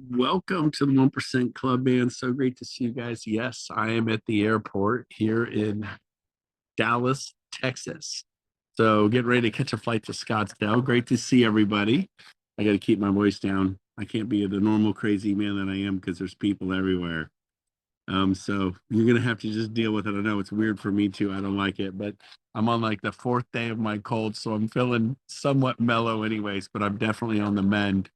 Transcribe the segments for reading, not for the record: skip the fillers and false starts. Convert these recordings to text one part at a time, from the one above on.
Welcome to the 1% Club, man. So great to see you guys. Yes, I am at the airport here in Dallas, Texas. So getting ready to catch a flight to Scottsdale. Great to see everybody. I got to keep my voice down. I can't be the normal crazy man that I am because there's people everywhere. So you're gonna have to just deal with it. I know it's weird for me too. I don't like it, but I'm on like the fourth day of my cold, so I'm feeling somewhat mellow anyways, but I'm definitely on the mend.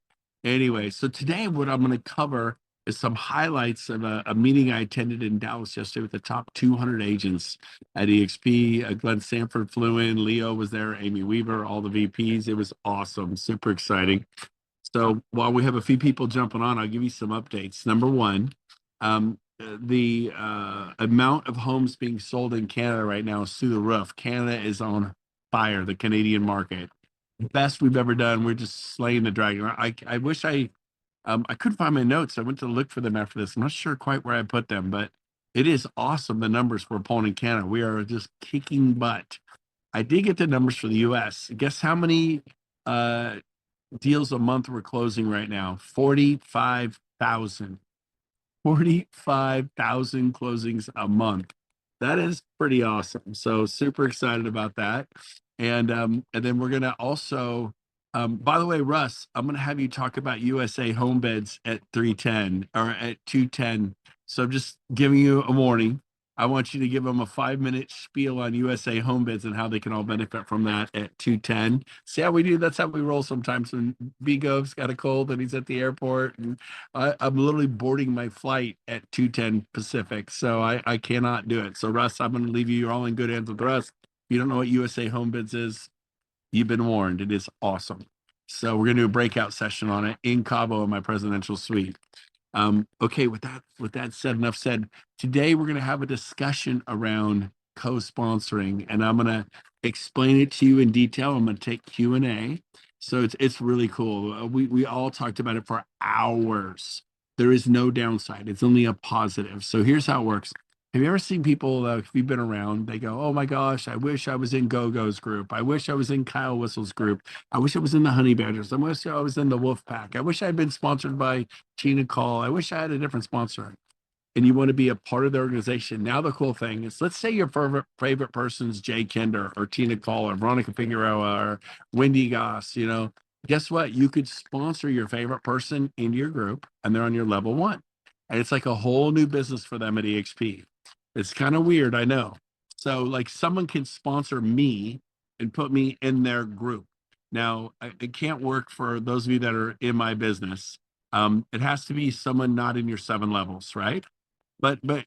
Anyway, so today what I'm gonna cover is some highlights of a meeting I attended in Dallas yesterday with the top 200 agents at EXP. Glenn Sanford flew in, Leo was there, Amy Weaver, all the VPs. It was awesome, super exciting. So while we have a few people jumping on, I'll give you some updates. Number one, the amount of homes being sold in Canada right now is through the roof. Canada is on fire, the Canadian market. Best we've ever done. We're just slaying the dragon. I wish I couldn't find my notes. I went to look for them after this. I'm not sure quite where I put them, but it is awesome the numbers we're pulling in Canada. We are just kicking butt. I did get the numbers for the US. Guess how many uh deals a month we're closing right now? 45,000. 45,000 closings a month. That is pretty awesome. So super excited about that. And then we're gonna also by the way, Russ, I'm gonna have you talk about USA home beds at 310 or at 210. So I'm just giving you a warning. I want you to give them a 5-minute spiel on USA home beds and how they can all benefit from that at 210. See how we do? That's how we roll sometimes when Gove's got a cold and he's at the airport. And I'm literally boarding my flight at 210 Pacific, so I cannot do it. So Russ, I'm going to leave you. You're all in good hands with Russ. If you don't know what USA Home Bids is, you've been warned. It is awesome. So we're going to do a breakout session on it in Cabo in my presidential suite. Okay, with that said, enough said. Today we're going to have a discussion around co-sponsoring, and I'm going to explain it to you in detail. I'm going to take Q&A. So it's really cool. We all talked about it for hours. There is no downside. It's only a positive. So here's how it works. Have you ever seen people, if you've been around, they go, "Oh my gosh, I wish I was in GoGo's group. I wish I was in Kyle Whistle's group. I wish I was in the Honey Badgers. I wish I was in the Wolf Pack. I wish I'd been sponsored by Tina Call. I wish I had a different sponsor." And you want to be a part of the organization. Now, the cool thing is, let's say your favorite person's Jay Kinder or Tina Call or Veronica Figueroa or Wendy Goss. Guess what? You could sponsor your favorite person into your group and they're on your level one. And it's like a whole new business for them at EXP. It's kind of weird, I know. So, like, someone can sponsor me and put me in their group. Now, it can't work for those of you that are in my business. It has to be someone not in your 7 levels, right? But I'll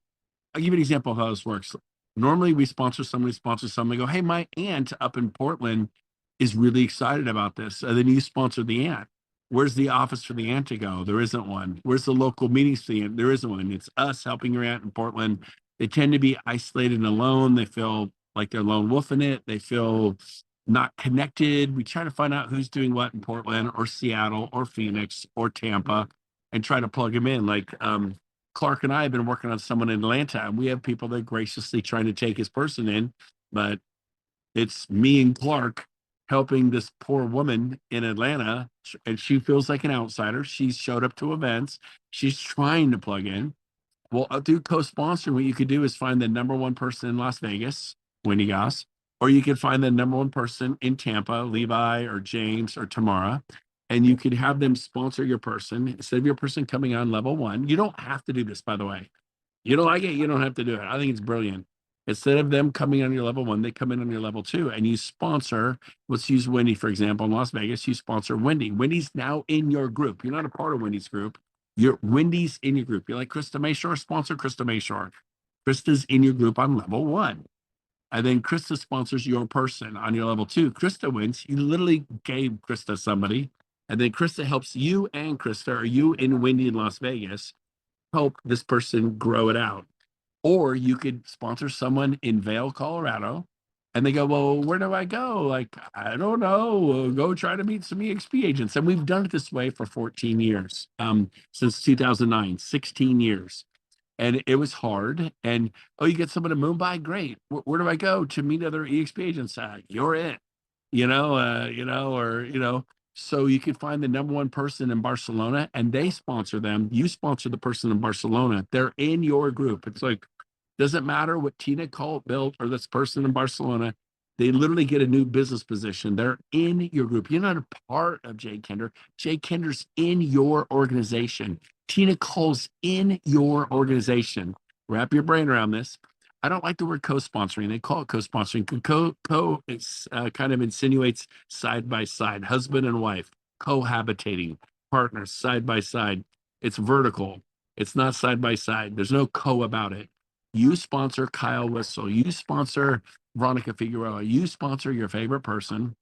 give you an example of how this works. Normally, we sponsor somebody, go, "Hey, my aunt up in Portland is really excited about this." And then you sponsor the aunt. Where's the office for the aunt to go? There isn't one. Where's the local meetings for the aunt? There isn't one. It's us helping your aunt in Portland. They tend to be isolated and alone. They feel like they're lone wolfing it. They feel not connected. We try to find out who's doing what in Portland or Seattle or Phoenix or Tampa and try to plug them in. Like Clark and I have been working on someone in Atlanta, and we have people that graciously trying to take his person in, but it's me and Clark helping this poor woman in Atlanta, and she feels like an outsider. She's showed up to events. She's trying to plug in. Well, through co-sponsoring, what you could do is find the number one person in Las Vegas, Wendy Goss, or you could find the number one person in Tampa, Levi or James or Tamara, and you could have them sponsor your person instead of your person coming on level one. You don't have to do this, by the way. You don't like it, you don't have to do it. I think it's brilliant. Instead of them coming on your level one, they come in on your level two, and you sponsor. Let's use Wendy, for example, in Las Vegas. You sponsor Wendy. Wendy's now in your group. You're not a part of Wendy's group. You're Wendy's in your group. You're like Krista Mayshore, sponsor Krista Mayshore. Krista's in your group on level one. And then Krista sponsors your person on your level two. Krista wins. You literally gave Krista somebody. And then Krista helps you and Krista, or you and Wendy in Las Vegas, help this person grow it out. Or you could sponsor someone in Vail, Colorado, and they go, "Well, where do I go?" Like, "I don't know. Go try to meet some EXP agents." And we've done it this way for 14 years, since 2009, 16 years. And it was hard. And, "Oh, you get someone in Mumbai? Great. Where do I go to meet other EXP agents?" You're it, or So you could find the number one person in Barcelona and they sponsor them. You sponsor the person in Barcelona. They're in your group. It's like, doesn't matter what Tina Colt built or this person in Barcelona. They literally get a new business position. They're in your group. You're not a part of Jay Kinder. Jay Kinder's in your organization. Tina Cole's in your organization. Wrap your brain around this. I don't like the word co-sponsoring. They call it co-sponsoring. Co it's kind of insinuates side by side, husband and wife, cohabitating, partners side by side. It's vertical. It's not side by side. There's no co about it. You sponsor Kyle Whistle. You sponsor Veronica Figueroa. You sponsor your favorite person,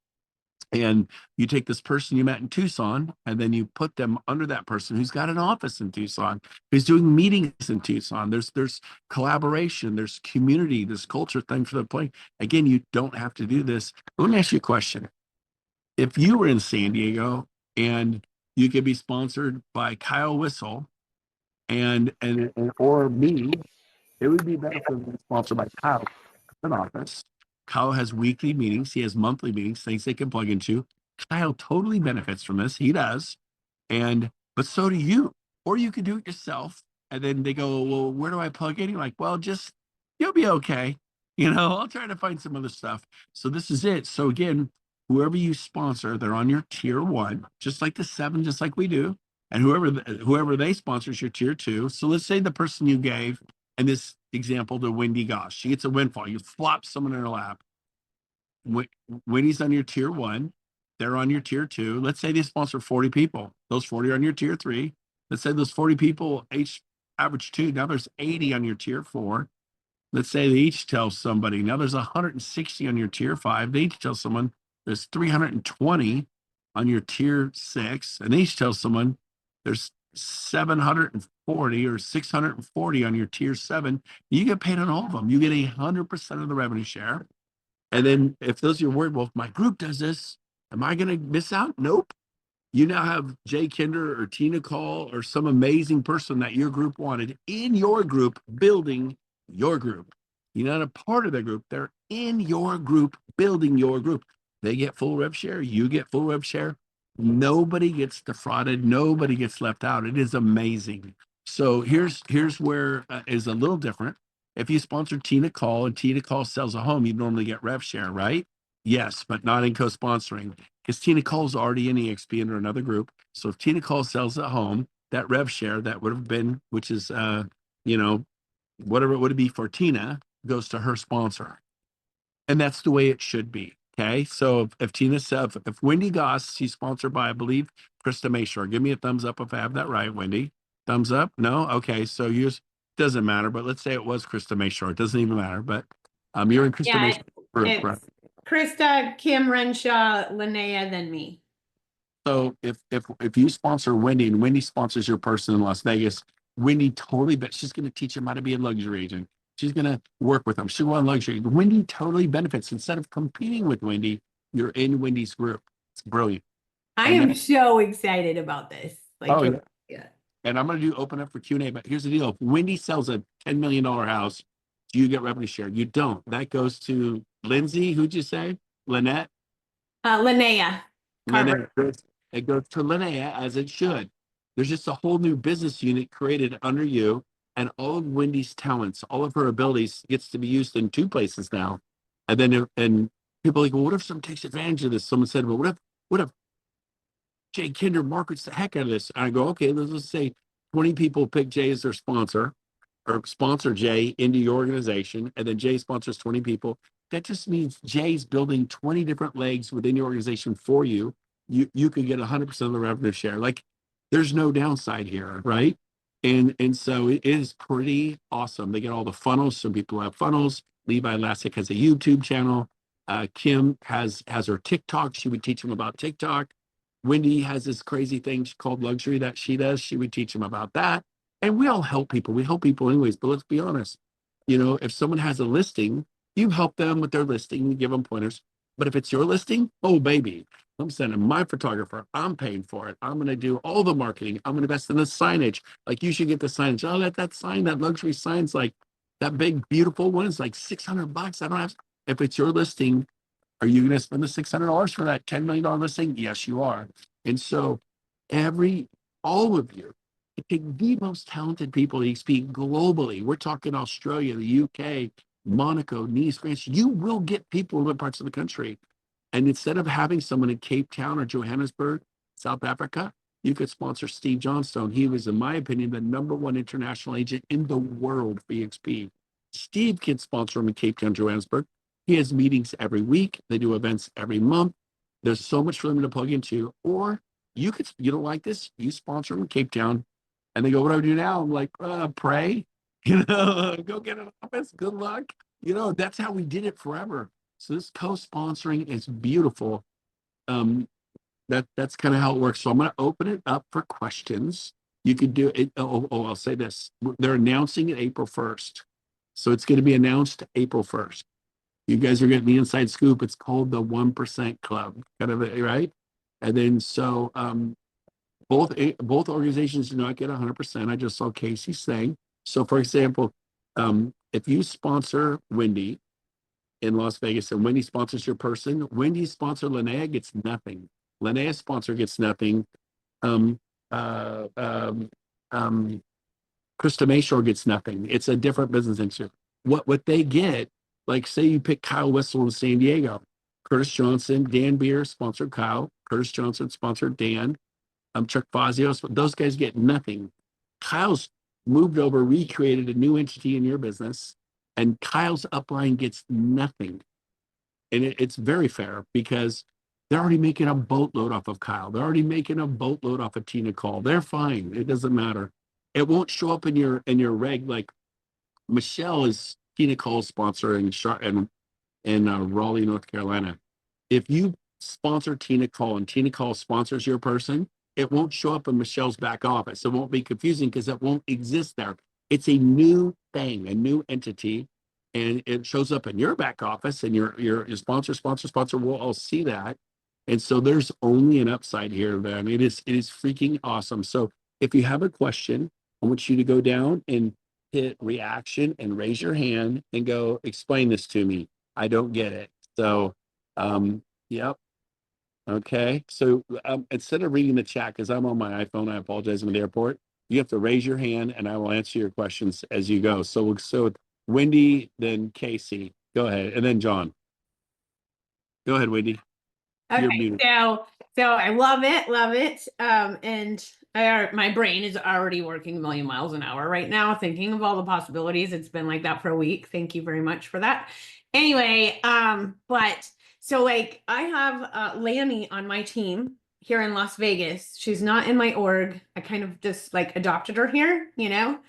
and you take this person you met in Tucson and then you put them under that person who's got an office in Tucson, who's doing meetings in Tucson. There's collaboration, there's community, this culture thing for the play. Again, you don't have to do this. Let me ask you a question. If you were in San Diego and you could be sponsored by Kyle Whistle and or me, it would be better for them sponsored by Kyle an office. Kyle has weekly meetings. He has monthly meetings, things they can plug into. Kyle totally benefits from this. He does. And, but so do you. Or you could do it yourself. And then they go, well, where do I plug in? You're like, well, just, you'll be okay. I'll try to find some other stuff. So this is it. So again, whoever you sponsor, they're on your tier one, just like the seven, just like we do. And whoever they sponsor is your tier two. So let's say the person you gave, and this example to Wendy Goss, she gets a windfall. You flop someone in her lap. Wendy's on your tier one. They're on your tier two. Let's say they sponsor 40 people. Those 40 are on your tier three. Let's say those 40 people each average two. Now there's 80 on your tier four. Let's say they each tell somebody. Now there's 160 on your tier five. They each tell someone. There's 320 on your tier six. And they each tell someone there's 740 or 640 on your tier seven. You get paid on all of them. You get 100% of the revenue share. And then if those are your worried, well, if my group does this, am I going to miss out? Nope. You now have Jay Kinder or Tina Call or some amazing person that your group wanted in your group, building your group. You're not a part of their group. They're in your group, building your group. They get full rev share. You get full rev share. Nobody gets defrauded. Nobody gets left out. It is amazing. So here's where is a little different. If you sponsor Tina Call and Tina Call sells a home, you normally get rev share, right? Yes, but not in co-sponsoring because Tina Cole's already in EXP under another group. So if Tina Cole sells a home, that rev share that would have been, which is whatever it would be for Tina, goes to her sponsor. And that's the way it should be. Okay. So if Tina said, if Wendy Goss, she's sponsored by, I believe, Krista Mayshore. Give me a thumbs up if I have that right, Wendy. Thumbs up? No? Okay. So doesn't matter, but let's say it was Krista Mayshore. It doesn't even matter. But you're in Krista Mayshore group, right? Krista, Kim Renshaw, Linnea, then me. So if you sponsor Wendy and Wendy sponsors your person in Las Vegas, Wendy totally bet she's going to teach him how to be a luxury agent. She's going to work with them. She'll want luxury. Wendy totally benefits. Instead of competing with Wendy, you're in Wendy's group. It's brilliant. I am so excited about this. Yeah. And I'm going to open up for Q&A, but here's the deal. If Wendy sells a $10 million house, do you get revenue share? You don't. That goes to Lindsay. Who'd you say? Lynette? Linnea. It goes to Linnea as it should. There's just a whole new business unit created under you, and all of Wendy's talents, all of her abilities gets to be used in two places now. And then people are like, well, what if someone takes advantage of this? Someone said, well, what if Jay Kinder markets the heck out of this? And I go, okay, let's say 20 people pick Jay as their sponsor or sponsor Jay into your organization, and then Jay sponsors 20 people. That just means Jay's building 20 different legs within your organization for you. You could get 100% of the revenue share. Like there's no downside here, right? And so it is pretty awesome. They get all the funnels. Some people have funnels. Levi Lassick has a YouTube channel. Kim has her TikTok. She would teach them about TikTok. Wendy has this crazy thing called luxury that she does. She would teach them about that. And we all help people. We help people anyways. But let's be honest. If someone has a listing, you help them with their listing. You give them pointers. But if it's your listing, oh, baby, I'm sending my photographer. I'm paying for it. I'm going to do all the marketing. I'm going to invest in the signage. Like you should get the signage. Oh, that sign, that luxury sign's like that big, beautiful one is like $600. I don't have, if it's your listing, Are you going to spend the $600 for that $10 million listing? Yes, you are. And so all of you, take the most talented people to speak globally. We're talking Australia, the UK, Monaco, Nice, France. You will get people in other parts of the country. And instead of having someone in Cape Town or Johannesburg, South Africa, you could sponsor Steve Johnstone. He was, in my opinion, the #1 international agent in the world for EXP. Steve can sponsor him in Cape Town, Johannesburg. He has meetings every week. They do events every month. There's so much for them to plug into. Or you don't like this, you sponsor them in Cape Town. And they go, what do I do now? I'm like, pray, go get an office. Good luck. That's how we did it forever. So this co-sponsoring is beautiful. That's kind of how it works. So I'm going to open it up for questions. You could do it. I'll say this. They're announcing it April 1st. So it's going to be announced April 1st. You guys are getting the inside scoop. It's called the 1% Club, kind of, right? And then so both organizations do not get 100%. I just saw Casey saying. So for example, if you sponsor Wendy in Las Vegas and Wendy sponsors your person, Wendy's sponsor Linnea gets nothing. Linnea's sponsor gets nothing. Um, uh, um, um, Krista Mayshore gets nothing. It's a different business entity. What they get, like say you pick Kyle Whistle in San Diego, Curtis Johnson, Dan Beer sponsored Kyle, Curtis Johnson sponsored Dan, Chuck Fazio, those guys get nothing. Kyle's moved over, recreated a new entity in your business, and Kyle's upline gets nothing. And it's very fair because they're already making a boatload off of Kyle. They're already making a boatload off of Tina Cole. They're fine. It doesn't matter. It won't show up in your reg. Like Michelle is Tina Cole's sponsor in Raleigh, North Carolina. If you sponsor Tina Cole and Tina Cole sponsors your person, it won't show up in Michelle's back office. It won't be confusing because it won't exist there. It's a new thing, a new entity, and it shows up in your back office, and your sponsor will all see that. And so there's only an upside here, man. It is freaking awesome. So if you have a question, I want you to go down and hit reaction and raise your hand and go explain this to me. I don't get it. So, yep. Okay. So instead of reading the chat, because I'm on my iPhone, I apologize. I'm in the airport. You have to raise your hand and I will answer your questions as you go. So Wendy, then Casey, go ahead. And then John. Go ahead, Wendy. You're Okay, muted. so I love it, love it. And my brain is already working a million miles an hour right now, thinking of all the possibilities. It's been like that for a week. Thank you very much for that. Anyway, but so like I have Lanny on my team here in Las Vegas. She's not in my org. I kind of just like adopted her here, you know.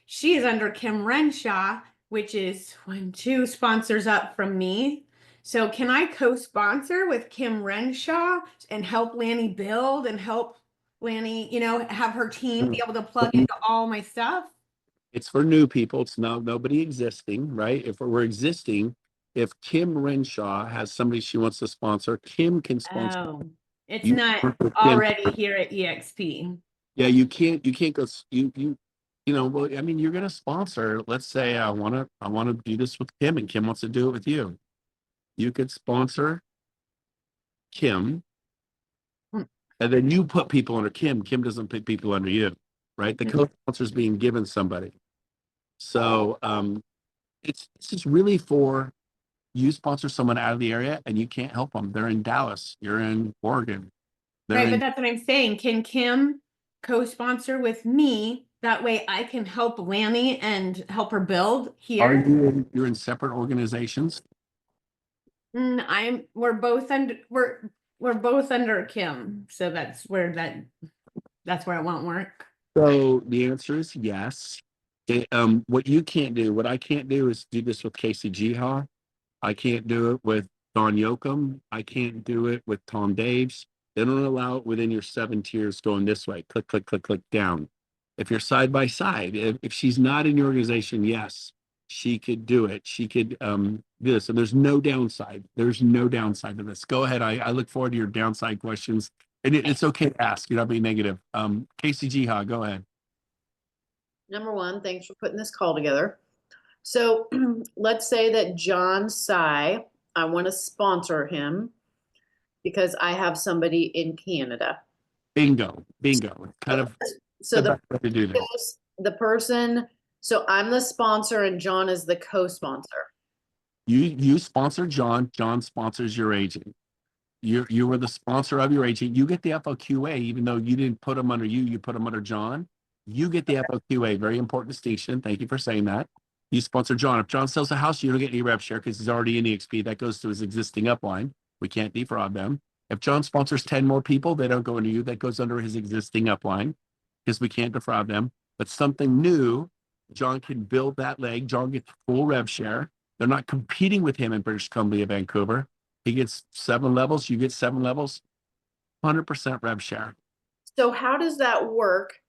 She is under Kim Renshaw, which is 2 sponsors up from me. So can I co-sponsor with Kim Renshaw and help Lanny build and help Lanny, have her team be able to plug into all my stuff? It's for new people. It's nobody existing, right? If we're existing, if Kim Renshaw has somebody she wants to sponsor, Kim can sponsor Oh, it's you. not Work with Kim. already here at EXP. Yeah, you can't go well, I mean, you're gonna sponsor. Let's say I wanna do this with Kim and Kim wants to do it with you. You could sponsor Kim Hmm. and then you put people under Kim. Kim doesn't put people under you, right? The co-sponsor is being given somebody. So it's just really for you sponsor someone out of the area and you can't help them. They're in Dallas, you're in Oregon, they're Right, but in. that's what I'm saying. Can Kim co-sponsor with me? That way I can help Lanny and help her build Are here. you're in separate organizations? We're both under Kim. So that's where it won't work. So the answer is yes. What I can't do is do this with Casey Jiha. I can't do it with Don Yoakum. I can't do it with Tom Daves. They don't allow it within your 7 tiers going this way. Click, click, click, click down. If you're side by side, if she's not in your organization, yes, she could do it. She could do this. And there's no downside. There's no downside to this. Go ahead. I look forward to your downside questions. And it's okay to ask. You're not being negative. Casey Jiha, go ahead. Number one, thanks for putting this call together. So let's say that John Sy I want to sponsor him because I have somebody in Canada. Bingo, bingo. Kind of So the best way to do this. the person, so I'm the sponsor and John is the co-sponsor. You sponsor John. John sponsors your agent. You were the sponsor of your agent. You get the FOQA, even though you didn't put them under you. You put them under John. You get the FOQA. Very important distinction. Thank you for saying that. You sponsor John. If John sells a house, you don't get any rev share because he's already in EXP. That goes to his existing upline. We can't defraud them. If John sponsors 10 more people, they don't go into you. That goes under his existing upline because we can't defraud them. But something new, John can build that leg. John gets full rev share. They're not competing with him in British Columbia, Vancouver. He gets 7 levels. You get 7 levels. 100% rev share. So how does that work?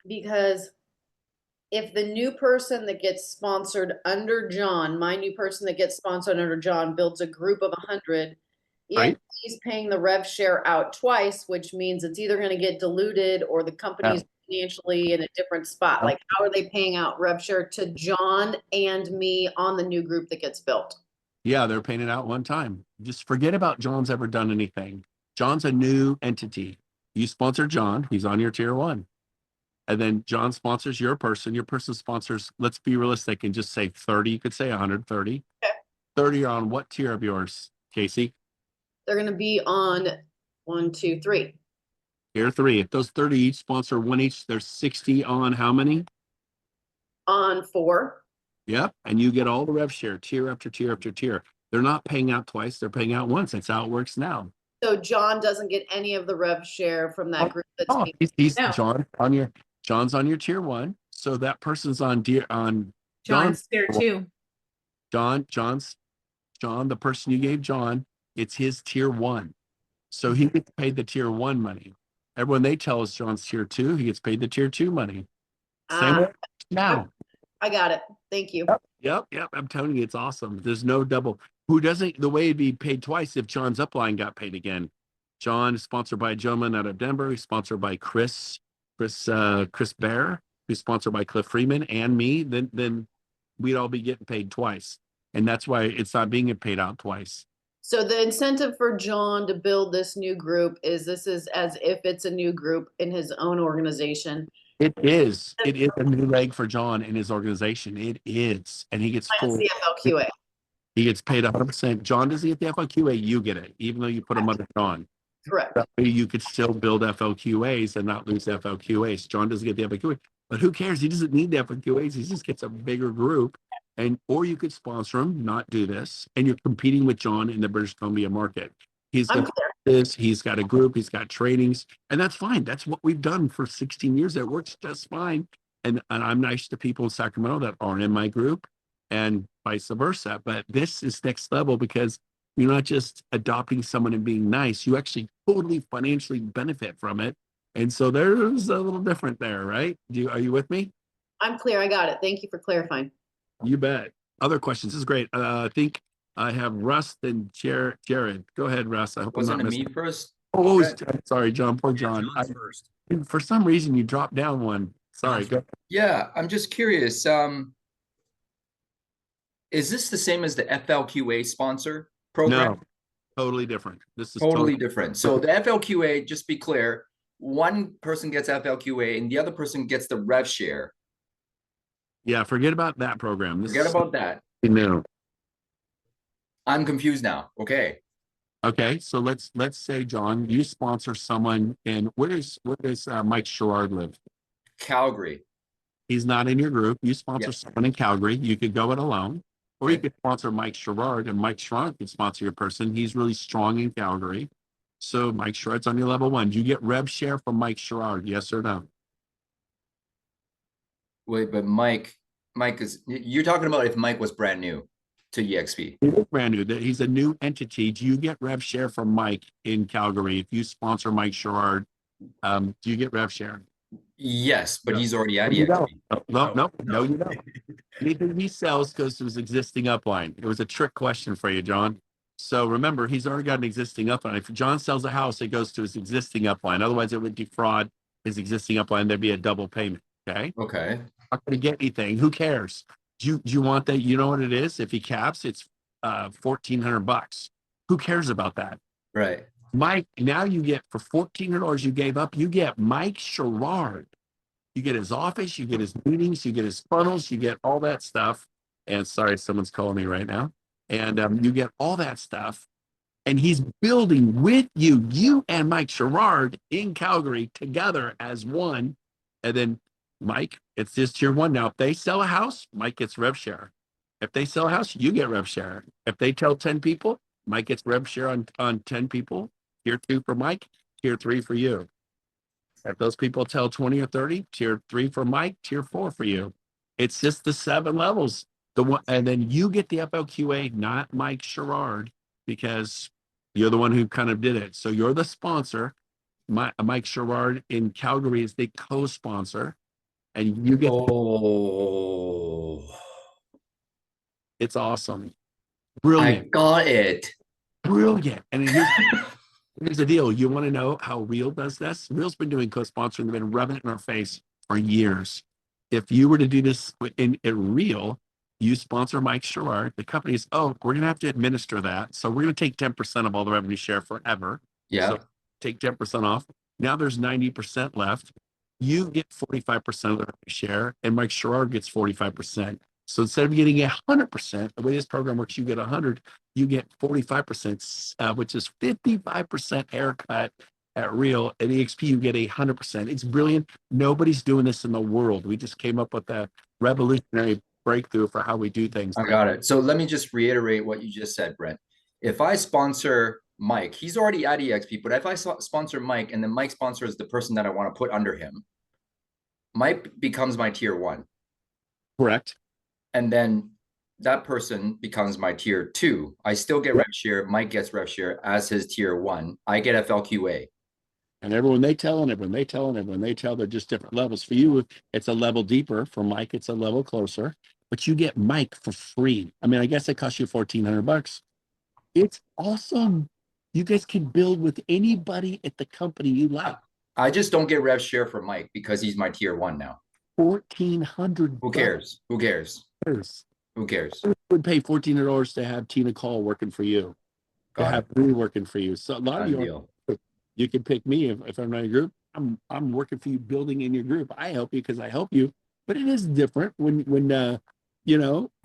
Because if the new person that gets sponsored under John, my new person that gets sponsored under John builds a group of 100, Right. if he's paying the rev share out twice, which means it's either going to get diluted or the company's financially in a different spot. Yeah. Like, how are they paying out rev share to John and me on the new group that gets built? Yeah, they're paying it out one time. Just forget about John's ever done anything. John's a new entity. You sponsor John, he's on your tier 1. And then John sponsors your person. Your person sponsors, let's be realistic and just say 30. You could say 130. Okay. 30 are on what tier of yours, Casey? They're going to be on 1, 2, 3. Tier 3. If those 30 each sponsor one each, there's 60 on how many? On 4. Yep. And you get all the rev share, tier after tier after tier. They're not paying out twice, they're paying out once. That's how it works now. So John doesn't get any of the rev share from that group that's Oh, being he's No. John's on your tier 1. So that person's on John's tier 2. John, the person you gave John, it's his tier 1. So he gets paid the tier 1 money. Everyone they tell us John's tier 2, he gets paid the tier 2 money. Same way now. I got it. Thank you. Yep. I'm telling you, it's awesome. There's no double. Who doesn't? The way it'd be paid twice if John's upline got paid again. John is sponsored by a gentleman out of Denver. He's sponsored by Chris Bear, who's sponsored by Cliff Freeman and me. Then we'd all be getting paid twice, and that's why it's not being paid out twice. So the incentive for John to build this new group is as if it's a new group in his own organization. It is a new leg for John in his organization. It is, and he gets full. Minus the FLQA. He gets paid 100%. John doesn't get the FLQA, you get it, even though you put him under John. Correct. That way you could still build FLQAs and not lose FLQAs. John doesn't get the FLQA, but who cares? He doesn't need the FLQAs. He just gets a bigger group. Or you could sponsor him, not do this, and you're competing with John in the British Columbia market. He's got this, he's got a group, he's got trainings, and that's fine. That's what we've done for 16 years. It works just fine. And I'm nice to people in Sacramento that aren't in my group and vice versa. But this is next level because you're not just adopting someone and being nice, you actually totally financially benefit from it. And so there's a little different there, right? Are you with me? I'm clear. I got it. Thank you for clarifying. You bet. Other questions? This is great. I think I have Russ and Jared. Go ahead, Russ. I hope I'm Wasn't not it missing. me first? Oh, Okay. sorry, John. Poor John. John's first. For some reason, you dropped down one. Sorry. Go. Yeah, I'm just curious. Is this the same as the FLQA sponsor program? No, totally different. This is Totally different. So the FLQA, just be clear, one person gets FLQA and the other person gets the rev share. Yeah, forget about that program. Forget about that. No. I'm confused now. Okay. Okay, so let's say, John, you sponsor someone in where does Mike Sherrard live? Calgary. He's not in your group. You sponsor Yes. someone in Calgary. You could go it alone, or you Okay. could sponsor Mike Sherrard, and Mike Sherrard could sponsor your person. He's really strong in Calgary. So Mike Sherrard's on your level 1. Do you get rev share from Mike Sherrard? Yes or no? Wait, but Mike you're talking about if Mike was brand new to EXP. He is brand new. He's a new entity. Do you get rev share from Mike in Calgary? If you sponsor Mike Sherrard, do you get rev share? Yes, but he's already at You EXP. don't. No, you don't. Anything he sells goes to his existing upline. It was a trick question for you, John. So remember, he's already got an existing upline. If John sells a house, it goes to his existing upline. Otherwise, it would defraud his existing upline. There'd be a double payment. Okay. Okay. Not going to get anything. Who cares? Do you want that? You know what it is? If he caps, it's $1,400. Who cares about that? Right. Mike, now you get for $1,400 you gave up, you get Mike Sherrard. You get his office, you get his meetings, you get his funnels, you get all that stuff. And sorry, someone's calling me right now. And you get all that stuff. And he's building with you, you and Mike Sherrard in Calgary together as one. And then Mike, it's just tier one. Now, if they sell a house, Mike gets rev share. If they sell a house, you get rev share. If they tell 10 people, Mike gets rev share on 10 people. Tier two for Mike, tier three for you. If those people tell 20 or 30, tier three for Mike, tier four for you. It's just the 7 levels. The one, and then you get the FLQA, not Mike Sherrard, because you're the one who kind of did it. So you're the sponsor. Mike Sherrard in Calgary is the co-sponsor, and you get. Oh, It's awesome, I brilliant, got it. brilliant. And here's the deal. You want to know how Real does this? Real's been doing co-sponsoring. They've been rubbing it in our face for years. If you were to do this in Real, you sponsor Mike Sherrard. The company's, we're going to have to administer that. So we're going to take 10% of all the revenue share forever. Yeah. So take 10% off. Now there's 90% left. You get 45% of the revenue share, and Mike Sherrard gets 45%. So instead of getting 100%, the way this program works, you get 100, you get 45%, which is 55% haircut at Real. At EXP, you get 100%. It's brilliant. Nobody's doing this in the world. We just came up with a revolutionary breakthrough for how we do things. I got it. So let me just reiterate what you just said, Brent. If I sponsor Mike, he's already at EXP, but if I sponsor Mike and then Mike sponsors the person that I want to put under him, Mike becomes my tier one. Correct. And then that person becomes my tier two. I still get rev share. Mike gets rev share as his tier one. I get FLQA. And everyone they tell, they're just different levels. For you, it's a level deeper. For Mike, it's a level closer. But you get Mike for free. I mean, I guess it costs you $1,400. It's awesome. You guys can build with anybody at the company you like. I just don't get rev share for Mike because he's my tier one now. $1,400. Who cares? Who cares? Who cares? Who would pay $1,400 to have Tina Call working for you? To have me working for you. So a lot of you can pick me if I'm not in your group. I'm working for you, building in your group. I help you because I help you. But it is different when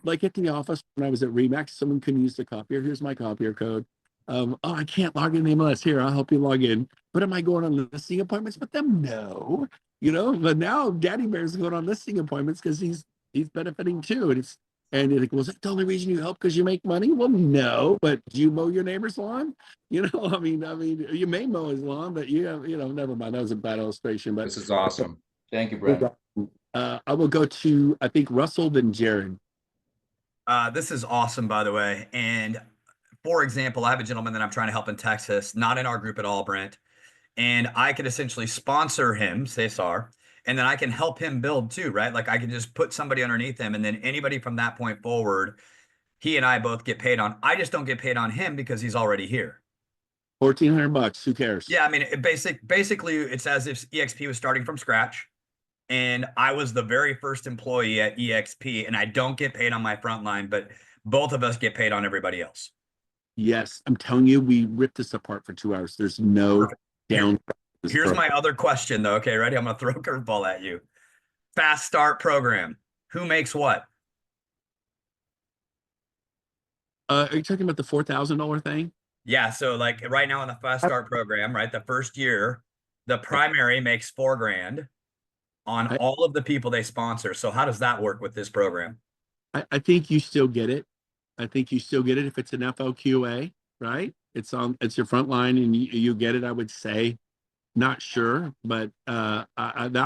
like at the office when I was at Remax, someone couldn't use the copier. Here's my copier code. I can't log in the MLS. Here, I'll help you log in. But am I going on listing appointments with them? No. But now Daddy Bear's going on listing appointments because he's benefiting too. And it was the only reason you help because you make money? Well, no, but do you mow your neighbor's lawn? I mean, you may mow his lawn, but never mind. That was a bad illustration. But this is awesome. Thank you, Brent. I will go to, I think, Russell, then Jared. This is awesome, by the way. And for example, I have a gentleman that I'm trying to help in Texas, not in our group at all, Brent. And I could essentially sponsor him, Cesar, and then I can help him build too, right? Like I can just put somebody underneath him, and then anybody from that point forward, he and I both get paid on. I just don't get paid on him because he's already here. $1,400. Who cares? Yeah, I mean, basically, it's as if EXP was starting from scratch, and I was the very first employee at EXP, and I don't get paid on my front line, but both of us get paid on everybody else. Yes, I'm telling you, we ripped this apart for 2 hours. There's no down. Here's my other question, though. Okay, ready? I'm going to throw a curveball at you. Fast Start program. Who makes what? Are you talking about the $4,000 thing? Yeah. So like right now in the Fast Start program, right? The first year, the primary makes $4,000 on all of the people they sponsor. So how does that work with this program? I think you still get it. I think you still get it if it's an FLQA, right? It's your front line and you get it, I would say. Not sure, but that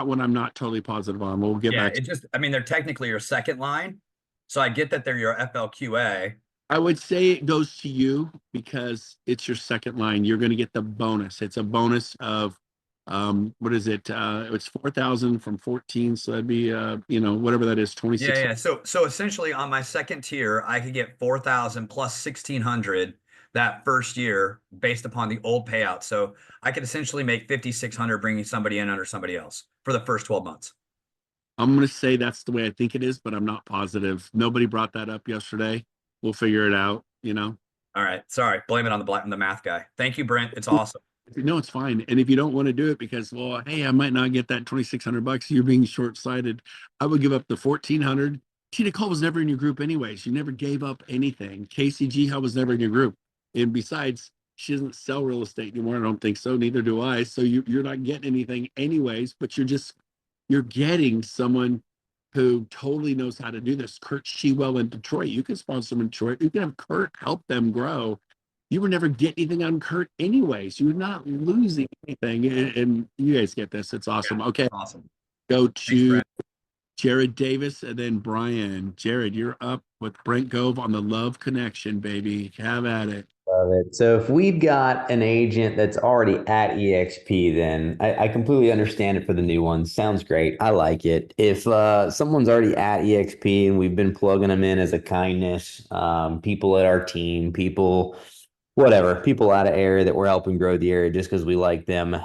one I'm not totally positive on. We'll get back. They're technically your second line. So I get that they're your FLQA. I would say it goes to you because it's your second line. You're going to get the bonus. It's a bonus of, what is it? It's 4,000 from 14. So that'd be, whatever that is, 26. Yeah. So essentially on my second tier, I could get 4,000 plus 1,600 that first year based upon the old payout. So I could essentially make 5,600 bringing somebody in under somebody else for the first 12 months. I'm going to say that's the way I think it is, but I'm not positive. Nobody brought that up yesterday. We'll figure it out. you know? All right. Sorry. Blame it on the math guy. Thank you, Brent. It's awesome. No, it's fine. And if you don't want to do it because, well, hey, I might not get that $2,600, you're being short-sighted. I would give up the 1,400. Tina Cole was never in your group anyways. You never gave up anything. Casey Jiha was never in your group. And besides, she doesn't sell real estate anymore. I don't think so. Neither do I. So you're not getting anything anyways, but you're getting someone who totally knows how to do this. Kurt Shewell in Detroit. You can sponsor them in Detroit. You can have Kurt help them grow. You would never get anything on Kurt anyways. You're not losing anything. And you guys get this. It's awesome. Yeah, okay. Awesome. Go Thanks, to Brent. Jared Davis and then Brian. Jared, you're up with Brent Gove on the Love Connection, baby. Have at it. Love it. So if we've got an agent that's already at EXP, then I completely understand it for the new ones. Sounds great. I like it. If someone's already at EXP and we've been plugging them in as a kindness, people at our team, people, whatever, people out of area that we're helping grow the area just because we like them.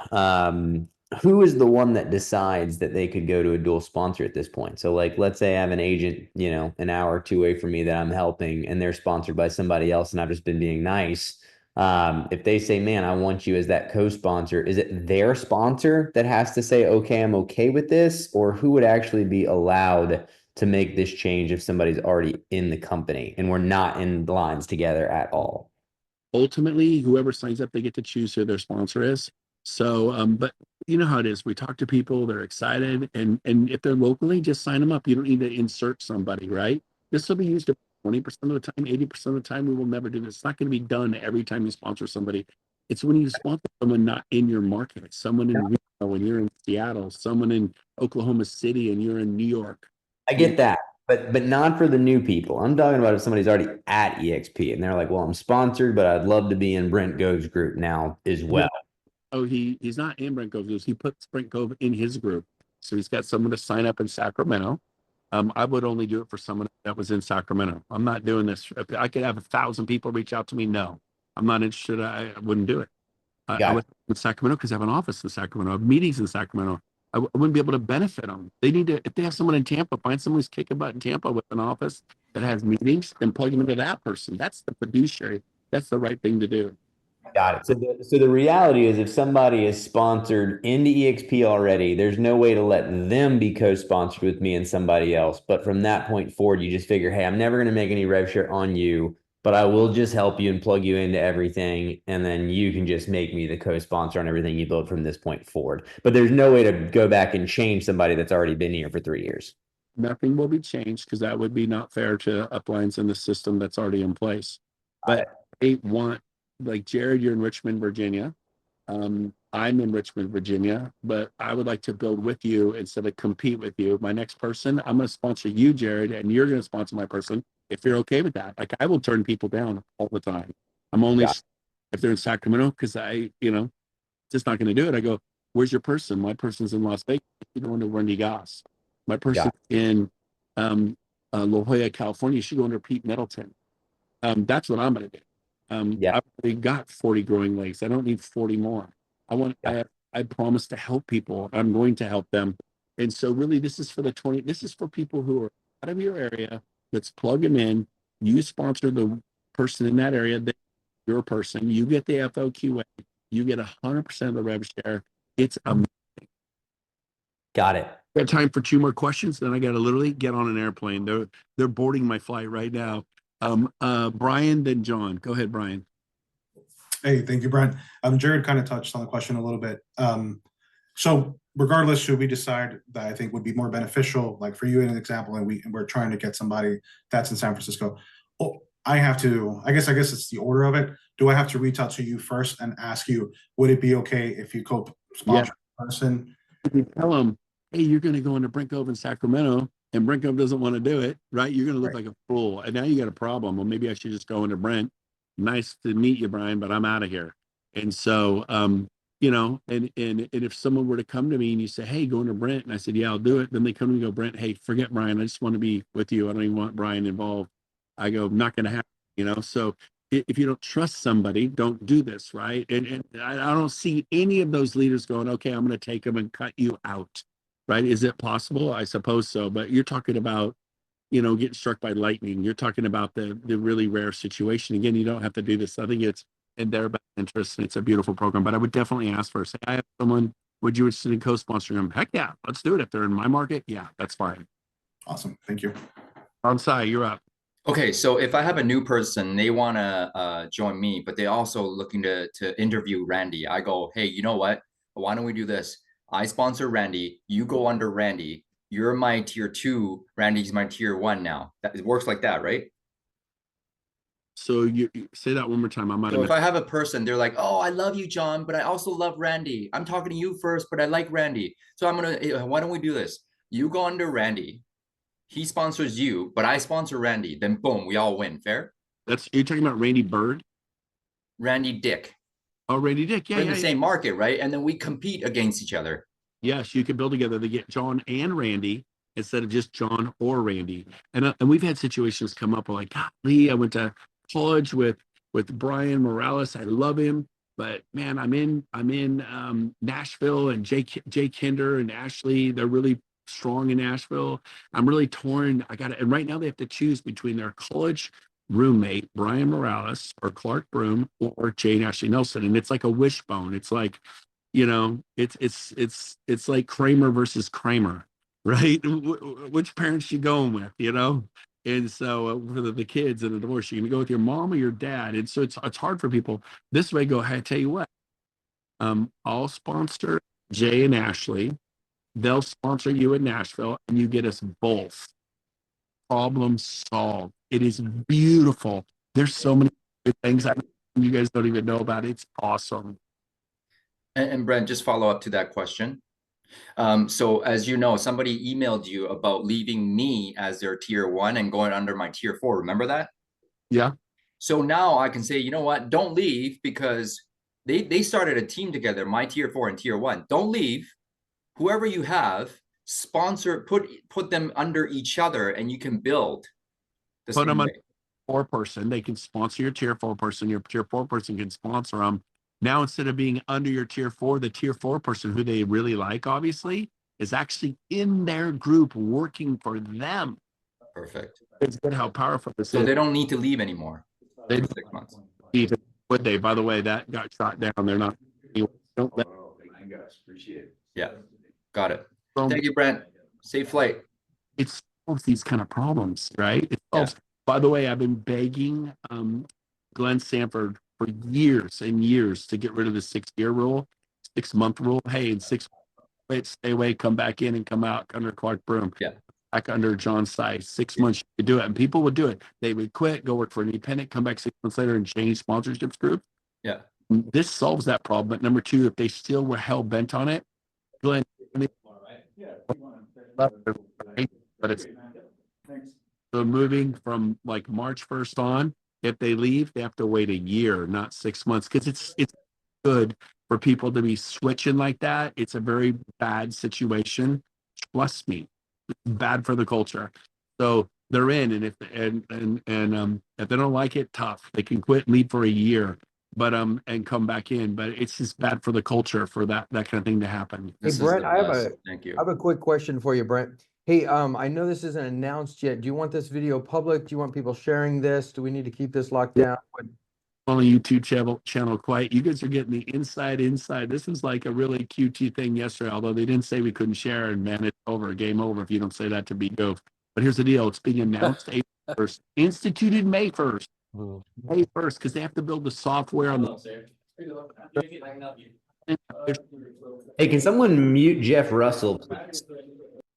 Who is the one that decides that they could go to a dual sponsor at this point? So like, let's say I have an agent, an hour or two away from me that I'm helping and they're sponsored by somebody else and I've just been being nice. If they say, man, I want you as that co-sponsor, is it their sponsor that has to say, okay, I'm okay with this? Or who would actually be allowed to make this change if somebody's already in the company and we're not in lines together at all? Ultimately, whoever signs up, they get to choose who their sponsor is. So, but you know how it is. We talk to people, they're excited, and if they're locally, just sign them up. You don't need to insert somebody, right? This will be used 20% of the time, 80% of the time. We will never do this. It's not going to be done every time you sponsor somebody. It's when you sponsor someone not in your market, someone in Reno and you're in Seattle, someone in Oklahoma City and you're in New York. I get that, but not for the new people. I'm talking about if somebody's already at EXP and they're like, well, I'm sponsored, but I'd love to be in Brent Gove's group now as well. Oh, he's not in Brent Gove. He puts Brent Gove in his group. So he's got someone to sign up in Sacramento. I would only do it for someone that was in Sacramento. I'm not doing this. If I could have 1,000 people reach out to me, no, I'm not interested. I wouldn't do it. I would in Sacramento because I have an office in Sacramento, I have meetings in Sacramento. I wouldn't be able to benefit them. They need to, if they have someone in Tampa, find someone who's kicking butt in Tampa with an office that has meetings and plug them into that person. That's the fiduciary. That's the right thing to do. Got it. So the reality is if somebody is sponsored into EXP already, there's no way to let them be co-sponsored with me and somebody else. But from that point forward, you just figure, hey, I'm never going to make any rev share on you, but I will just help you and plug you into everything. And then you can just make me the co-sponsor on everything you build from this point forward. But there's no way to go back and change somebody that's already been here for 3 years. Nothing will be changed because that would be not fair to uplines in the system that's already in place. But they want, like Jared, you're in Richmond, Virginia. I'm in Richmond, Virginia, but I would like to build with you instead of compete with you. My next person, I'm going to sponsor you, Jared, and you're going to sponsor my person if you're okay with that. Like I will turn people down all the time. I'm only if they're in Sacramento because just not going to do it. I go, where's your person? My person's in Las Vegas. You don't want to run gas. My person in La Jolla, California. You should go under Pete Middleton. That's what I'm going to do. I've already got 40 growing legs. I don't need 40 more. I promise to help people. I'm going to help them. And so really this is for this is for people who are out of your area. Let's plug them in. You sponsor the person in that area, your person, you get the FOQA, you get 100% of the rev share. It's amazing. Got it. I got time for 2 more questions. Then I got to literally get on an airplane. They're boarding my flight right now. Brian, then John. Go ahead, Brian. Hey, thank you, Brent. Jared kind of touched on the question a little bit. So regardless, should we decide that I think would be more beneficial, like for you in an example, and we're trying to get somebody that's in San Francisco. Oh, I guess it's the order of it. Do I have to reach out to you first and ask you, would it be okay if you co-sponsor a person? You tell them, hey, you're going to go into Brent Gove in Sacramento, and Brent Gove doesn't want to do it, right? You're going to look like a fool. And now you got a problem. Well, maybe I should just go into Brent. Nice to meet you, Brian, but I'm out of here. And so, and if someone were to come to me and you say, hey, go into Brent, and I said, yeah, I'll do it. Then they come to me and go, Brent, hey, forget Brian. I just want to be with you. I don't even want Brian involved. I go, not going to happen, So if you don't trust somebody, don't do this, right? And I don't see any of those leaders going, okay, I'm going to take them and cut you out, right? Is it possible? I suppose so. But you're talking about getting struck by lightning. You're talking about the really rare situation. Again, you don't have to do this. I think it's in their best interest, and it's a beautiful program. But I would definitely ask for, say, I have someone, would you interested in co-sponsoring them? Heck yeah, let's do it. If they're in my market, yeah, that's fine. Awesome. Thank you. Bonsai, you're up. Okay, so if I have a new person, they want to join me, but they also looking to interview Randy. I go, hey, you know what? Why don't we do this? I sponsor Randy. You go under Randy. You're my tier 2. Randy's my tier 1 now. It works like that, right? So you say that one more time. I might So have if I have a person, they're like, oh, I love you, John, but I also love Randy. I'm talking to you first, but I like Randy. So why don't we do this? You go under Randy. He sponsors you, but I sponsor Randy. Then boom, we all win. Fair? you're talking about Randy Bird? Randy Dick. Oh, Randy Dick. Yeah, We're in yeah, the yeah. same market, right? And then we compete against each other. Yes, you could build together to get John and Randy instead of just John or Randy. And we've had situations come up where, like, golly, I went to college with Brian Morales. I love him, but man, I'm in Nashville, and Jay Kinder and Ashley, they're really strong in Nashville. I'm really torn. And right now they have to choose between their college roommate Brian Morales or Clark Broom or Jane Ashley Nelson, and it's like a wishbone. It's like, it's like Kramer versus Kramer, right? Which parents you going with, And so for the kids in a divorce, you're gonna go with your mom or your dad, and so it's hard for people. This way, go. Hey, I tell you what, I'll sponsor Jay and Ashley. They'll sponsor you in Nashville, and you get us both. Problem solved. It is beautiful. There's so many good things you guys don't even know about. It's awesome. And Brent, just follow up to that question. So as you know, somebody emailed you about leaving me as their tier 1 and going under my tier 4. Remember that? Yeah. So now I can say, you know what? Don't leave, because they started a team together, my tier 4 and tier 1. Don't leave. Whoever you have, sponsor, put them under each other, and you can build the Put same them on way. 4 person. They can sponsor your tier 4 person. Your tier 4 person can sponsor them. Now, instead of being under your tier 4, the tier 4 person, who they really like, obviously, is actually in their group working for them. Perfect. It's good how powerful this So is. they don't need to leave anymore They for 6 months. even would they? By the way, that got shot down. They're not. Don't let Yeah, got it. them. Thank you, Brent. Safe flight. It solves these kind of problems, right? It Yeah. solves. By the way, I've been begging Glenn Sanford for years and years to get rid of the 6-year rule, 6-month rule. Hey, in 6 months, stay away, come back in, and come out under Clark Broom. Yeah. Back under John Size. 6 months, you could do it. And people would do it. They would quit, go work for an independent, come back 6 months later and change sponsorships group. Yeah. This solves that problem. But number 2, if they still were hell bent on it, Glenn, but it's so moving from like March 1st on, if they leave, they have to wait a year, not 6 months, because it's good for people to be switching like that. It's a very bad situation. Trust me, it's bad for the culture. So they're in, and if they don't like it, tough. They can quit and leave for a year, but and come back in. But it's just bad for the culture for that kind of thing to happen. This is Brent, the I have best. Thank you. I have a quick question for you, Brent. Hey, I know this isn't announced yet. Do you want this video public? Do you want people sharing this? Do we need to keep this locked down? On a YouTube channel quite. You guys are getting the inside. This is like a really QT thing yesterday, although they didn't say we couldn't share, and man, it's over, game over if you don't say that to Brent Gove. But here's the deal. It's being announced April 1st, instituted May 1st. May 1st, because they have to build the software on the Hey, can someone mute Jeff Russell, please?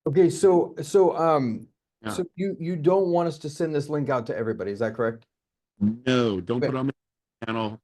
Okay, so Yeah. so you don't want us to send this link out to everybody, is that correct? No, don't Okay. put on my channel.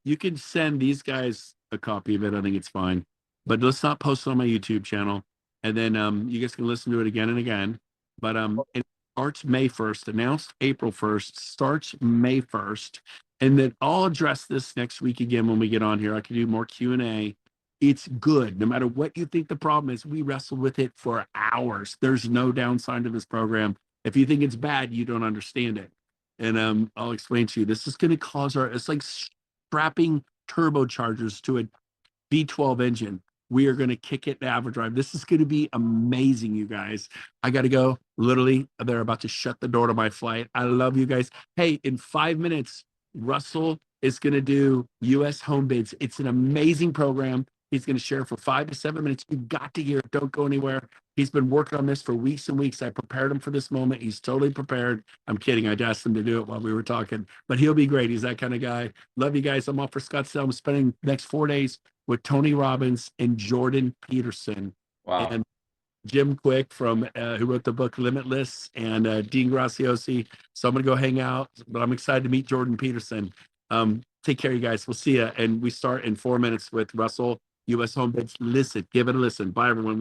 You can send these guys a copy of it. I think it's fine, but let's not post it on my YouTube channel. And then you guys can listen to it again and again. But it starts May 1st, announced April 1st, starts May 1st, and then I'll address this next week again when we get on here. I can do more Q&A. It's good. No matter what you think the problem is, we wrestled with it for hours. There's no downside to this program. If you think it's bad, you don't understand it. And I'll explain to you. This is going to cause it's like strapping turbochargers to a V12 engine. We are going to kick it to overdrive. This is going to be amazing, you guys. I got to go. Literally, they're about to shut the door to my flight. I love you guys. Hey, in 5 minutes, Russell is going to do US home bids. It's an amazing program. He's going to share for 5 to 7 minutes. You got to hear it. Don't go anywhere. He's been working on this for weeks and weeks. I prepared him for this moment. He's totally prepared. I'm kidding. I asked him to do it while we were talking, but he'll be great. He's that kind of guy. Love you guys. I'm off for Scottsdale. I'm spending the next 4 days with Tony Robbins and Jordan Peterson. Wow. And Jim Quick from who wrote the book Limitless, and Dean Graciosi. So I'm gonna go hang out, but I'm excited to meet Jordan Peterson. Take care, you guys. We'll see you. And we start in 4 minutes with Russell, US Home Bids. Listen, give it a listen. Bye, everyone.